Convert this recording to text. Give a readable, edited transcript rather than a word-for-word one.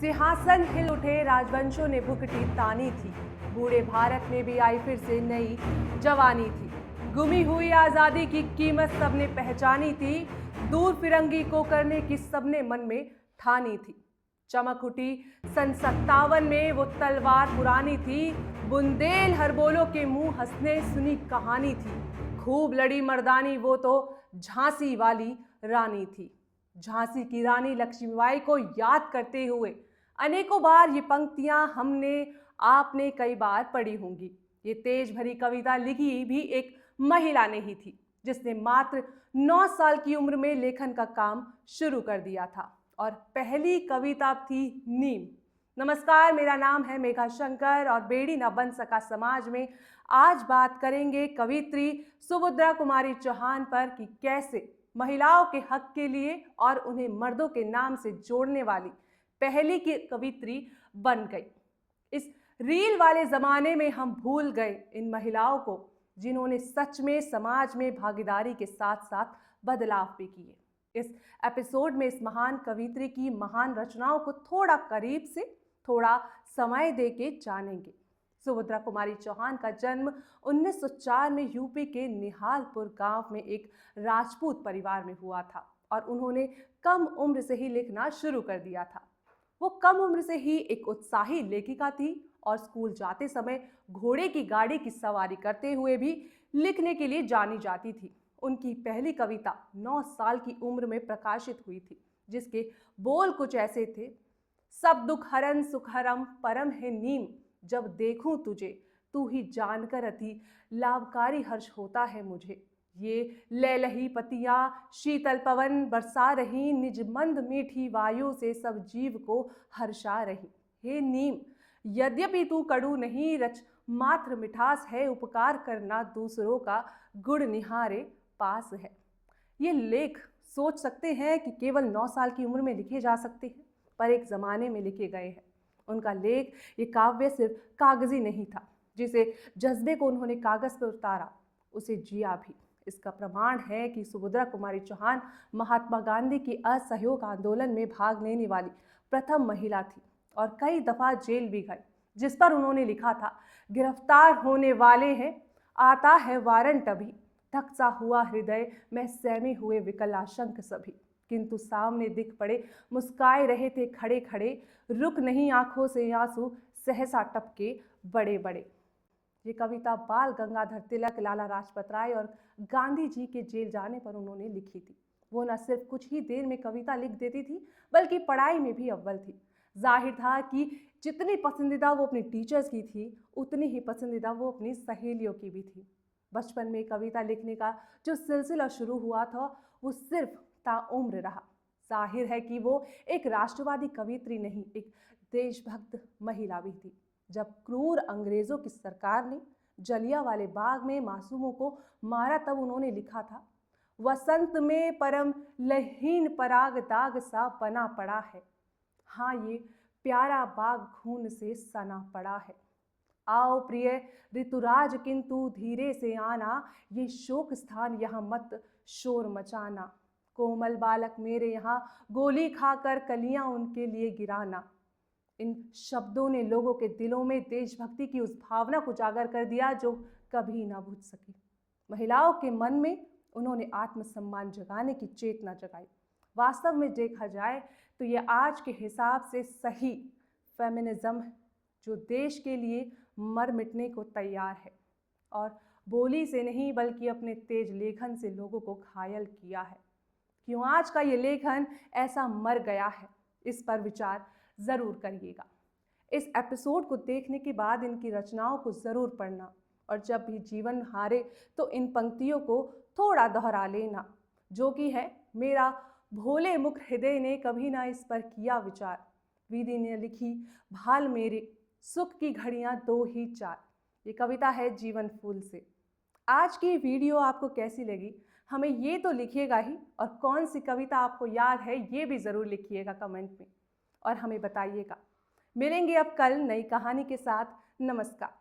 सिंहासन हिल उठे, राजवंशों ने भुखटी तानी थी। बूढ़े भारत में भी आई फिर से नई जवानी थी। गुमी हुई आजादी की कीमत सबने पहचानी थी। दूर फिरंगी को करने की सबने मन में ठानी थी। चमक उठी सन 57 में वो तलवार पुरानी थी। बुंदेल हरबोलों के मुंह हंसने सुनी कहानी थी। खूब लड़ी मर्दानी वो तो झांसी वाली रानी थी। झांसी की रानी लक्ष्मीबाई को याद करते हुए अनेकों बार ये पंक्तियां हमने आपने कई बार पढ़ी होंगी। ये तेज भरी कविता लिखी भी एक महिला ने ही थी, जिसने मात्र 9 साल की उम्र में लेखन का काम शुरू कर दिया था। और पहली कविता थी नीम। नमस्कार, मेरा नाम है मेघा शंकर और बेड़ी न बन सका समाज में आज बात करेंगे कवित्री सुभद्रा कुमारी चौहान पर कि कैसे महिलाओं के हक के लिए और उन्हें मर्दों के नाम से जोड़ने वाली पहली की कवित्री बन गई। इस रील वाले जमाने में हम भूल गए इन महिलाओं को, जिन्होंने सच में समाज में भागीदारी के साथ साथ बदलाव भी किए। इस एपिसोड में इस महान कवित्री की महान रचनाओं को थोड़ा करीब से थोड़ा समय देके जानेंगे। सुभद्रा कुमारी चौहान का जन्म 1904 में यूपी के निहालपुर गांव में एक राजपूत परिवार में हुआ था और उन्होंने कम उम्र से ही लिखना शुरू कर दिया था। वो कम उम्र से ही एक उत्साही लेखिका थी और स्कूल जाते समय घोड़े की गाड़ी की सवारी करते हुए भी लिखने के लिए जानी जाती थी। उनकी पहली कविता 9 साल की उम्र में प्रकाशित हुई थी, जिसके बोल कुछ ऐसे थे। सब दुख हरन सुख हरम परम है नीम, जब देखूं तुझे तू ही जानकर अति लाभकारी हर्ष होता है मुझे। ये लहलही पतियां शीतल पवन बरसा रही, निज मंद मीठी वायु से सब जीव को हर्षा रही। हे नीम, यद्यपि तू कड़ू नहीं रच मात्र मिठास है, उपकार करना दूसरों का गुण निहारे पास है। ये लेख सोच सकते हैं कि केवल 9 साल की उम्र में लिखे जा सकते हैं, पर एक ज़माने में लिखे गए हैं। उनका लेख, ये काव्य सिर्फ कागजी नहीं था, जिसे जज्बे को उन्होंने कागज़ पर उतारा, उसे जिया भी। इसका प्रमाण है कि सुभद्रा कुमारी चौहान महात्मा गांधी की असहयोग आंदोलन में भाग लेने वाली प्रथम महिला थी और कई दफ़ा जेल भी गई, जिस पर उन्होंने लिखा था, गिरफ्तार होने वाले हैं, आता है वारंट अभी, धक सा हुआ हृदय में सहमे हुए विकल आशंक सभी, किंतु सामने दिख पड़े मुस्काए रहे थे खड़े खड़े, रुक नहीं आंखों से आंसू सहसा टपके बड़े बड़े। ये कविता बाल गंगाधर तिलक, लाला लाजपत राय और गांधी जी के जेल जाने पर उन्होंने लिखी थी। वो न सिर्फ कुछ ही देर में कविता लिख देती थी, बल्कि पढ़ाई में भी अव्वल थी। जाहिर था कि जितनी पसंदीदा वो अपनी टीचर्स की थी, उतनी ही पसंदीदा वो अपनी सहेलियों की भी थी। बचपन में कविता लिखने का जो सिलसिला शुरू हुआ था, वो सिर्फ ताउम्र रहा। जाहिर है कि वो एक राष्ट्रवादी कवित्री नहीं, एक देशभक्त महिला भी थी। जब क्रूर अंग्रेजों की सरकार ने जलियांवाले बाग में मासूमों को मारा, तब उन्होंने लिखा था, वसंत में परम लहीन पराग दाग सा बना पड़ा है, हाँ ये प्यारा बाग खून से सना पड़ा है। आओ प्रिय ऋतुराज किंतु धीरे से आना, ये शोक स्थान यहाँ मत शोर मचाना, कोमल बालक मेरे यहाँ गोली खाकर कलियां उनके लिए गिराना। इन शब्दों ने लोगों के दिलों में देशभक्ति की उस भावना को उजागर कर दिया जो कभी ना बुझ सकी। महिलाओं के मन में उन्होंने आत्मसम्मान जगाने की चेतना जगाई। वास्तव में देखा जाए तो ये आज के हिसाब से सही फेमिनिज्म है, जो देश के लिए मर मिटने को तैयार है और बोली से नहीं बल्कि अपने तेज लेखन से लोगों को घायल किया है। क्यों आज का ये लेखन ऐसा मर गया है, इस पर विचार ज़रूर करिएगा। इस एपिसोड को देखने के बाद इनकी रचनाओं को ज़रूर पढ़ना और जब भी जीवन हारे तो इन पंक्तियों को थोड़ा दोहरा लेना, जो कि है, मेरा भोले मुख हृदय ने कभी ना इस पर किया विचार, विधि ने लिखी भाल मेरे सुख की घड़ियां दो ही चार। ये कविता है जीवन फूल से। आज की वीडियो आपको कैसी लगी, हमें ये तो लिखिएगा ही, और कौन सी कविता आपको याद है ये भी ज़रूर लिखिएगा कमेंट में और हमें बताइएगा। मिलेंगे अब कल नई कहानी के साथ। नमस्कार।